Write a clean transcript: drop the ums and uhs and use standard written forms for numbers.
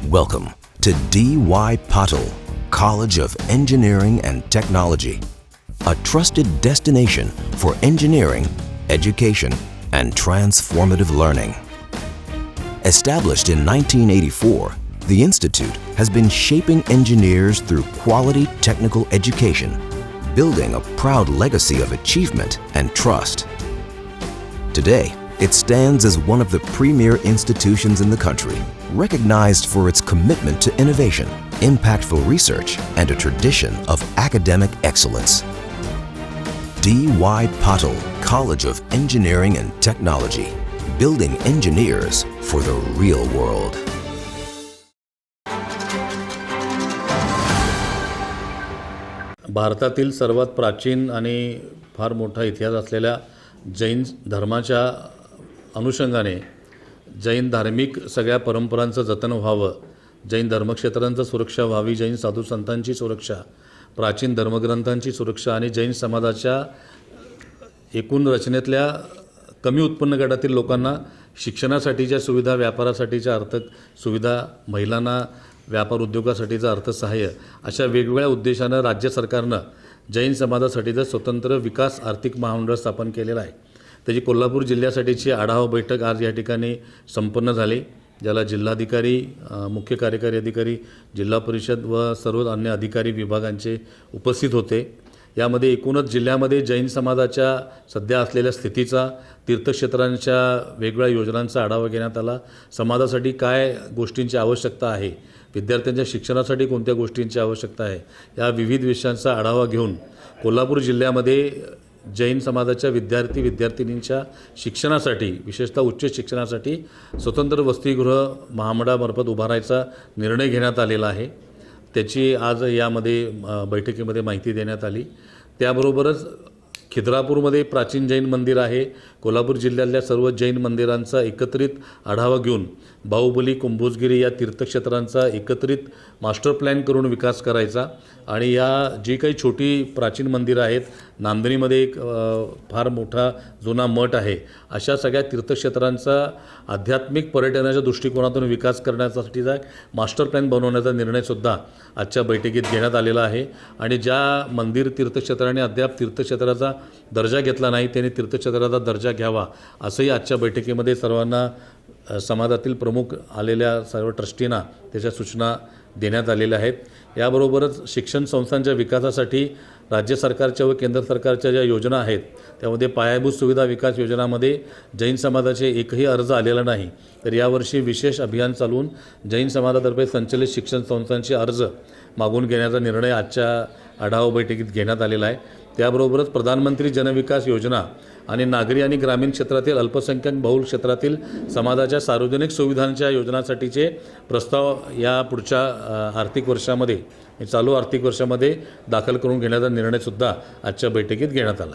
Welcome to D.Y. Patil, College of Engineering and Technology, a trusted destination for engineering, education, and transformative learning. Established in 1984, the Institute has been shaping engineers through quality technical education, building a proud legacy of achievement and trust. Today, it stands as one of the premier institutions in the country, recognized for its commitment to innovation, impactful research, and a tradition of academic excellence. D.Y. Patil, College of Engineering and Technology, building engineers for the real world. भारतातील सर्वात प्राचीन आणि फार मोठा इतिहास असलेल्या जैन धर्माच्या अनुषंगाने जैन धार्मिक सगळ्या परंपरांचं जतन व्हावं, जैन धर्मक्षेत्रांचं सुरक्षा व्हावी, जैन साधू संतांची सुरक्षा, प्राचीन धर्मग्रंथांची सुरक्षा आणि जैन समाजाच्या एकूण रचनेतल्या कमी उत्पन्न गटातील लोकांना शिक्षणासाठीच्या सुविधा, व्यापारासाठीच्या आर्थिक सुविधा, महिलांना व्यापार उद्योगासाठीचं अर्थसहाय्य अशा वेगवेगळ्या उद्देशानं राज्य सरकारनं जैन समाजासाठीचं स्वतंत्र विकास आर्थिक महामंडळ स्थापन केलेलं आहे. त्याची कोल्हापूर जिल्ह्यासाठीची आढावा बैठक आज या ठिकाणी संपन्न झाली, ज्याला जिल्हाधिकारी, मुख्य कार्यकारी अधिकारी, जिल्हा परिषद व सर्व अन्य अधिकारी विभागांचे उपस्थित होते. यामध्ये एकूणच जिल्ह्यामध्ये जैन समाजाच्या सध्या असलेल्या स्थितीचा, तीर्थक्षेत्रांच्या वेगवेगळ्या योजनांचा आढावा घेण्यात आला. समाजासाठी काय गोष्टींची आवश्यकता आहे, विद्यार्थ्यांच्या शिक्षणासाठी कोणत्या गोष्टींची आवश्यकता आहे, या विविध विषयांचा आढावा घेऊन कोल्हापूर जिल्ह्यामध्ये जैन समाजाच्या विद्यार्थी-विद्यार्थिनींच्या शिक्षणासाठी, विशेषतः उच्च शिक्षणासाठी स्वतंत्र वसतिगृह महामंडळामार्फत उभारायचा निर्णय घेण्यात आलेला आहे. त्याची आज यामध्ये बैठकीमध्ये माहिती देण्यात आली. त्याबरोबरच खिद्रापूरमध्ये प्राचीन जैन मंदिर आहे. कोल्हापूर जिल्ह्यातल्या सर्व जैन मंदिरांचा एकत्रित आढावा घेऊन बाहुबली, कुंभोजगिरी या तीर्थक्षेत्रांचा एकत्रित मास्टर प्लॅन करून विकास करायचा आणि या जी काही छोटी प्राचीन मंदिरं आहेत, नांदणीमध्ये एक फार मोठा जुना मठ आहे, अशा सगळ्या तीर्थक्षेत्रांचा आध्यात्मिक पर्यटनाच्या दृष्टिकोनातून विकास करण्यासाठीचा मास्टर प्लॅन बनवण्याचा निर्णयसुद्धा आजच्या बैठकीत घेण्यात आलेला आहे. आणि ज्या मंदिर तीर्थक्षेत्राने अद्याप तीर्थक्षेत्राचा दर्जा घेतला नाही, त्याने तीर्थक्षेत्राचा दर्जा घ्यावा, असंही आजच्या बैठकीमध्ये सर्वांना, समाजातील प्रमुख आलेल्या सर्व ट्रस्टींना त्याच्या सूचना देण्यात आलेल्या आहेत. याबरोबरच शिक्षण संस्थांच्या विकासासाठी राज्य सरकारच्या व केंद्र सरकारच्या ज्या योजना आहेत, त्यामध्ये पायाभूत सुविधा विकास योजनामध्ये जैन समाजाचे एकही अर्ज आलेला नाही, तर यावर्षी विशेष अभियान चालवून जैन समाजातर्फे संचलित शिक्षण संस्थांचे अर्ज मागून घेण्याचा निर्णय आजच्या आढावा बैठकीत घेण्यात आलेला आहे. त्याबरोबरच प्रधानमंत्री जनविकास योजना आणि नागरी आणि ग्रामीण क्षेत्रातील अल्पसंख्याक बहुल क्षेत्रातील समाजाच्या सार्वजनिक सुविधांच्या योजनांसाठीचे प्रस्ताव या पुढच्या आर्थिक वर्षामध्ये, चालू आर्थिक वर्षामध्ये दाखल करून घेण्याचा निर्णयसुद्धा आजच्या बैठकीत घेण्यात आला.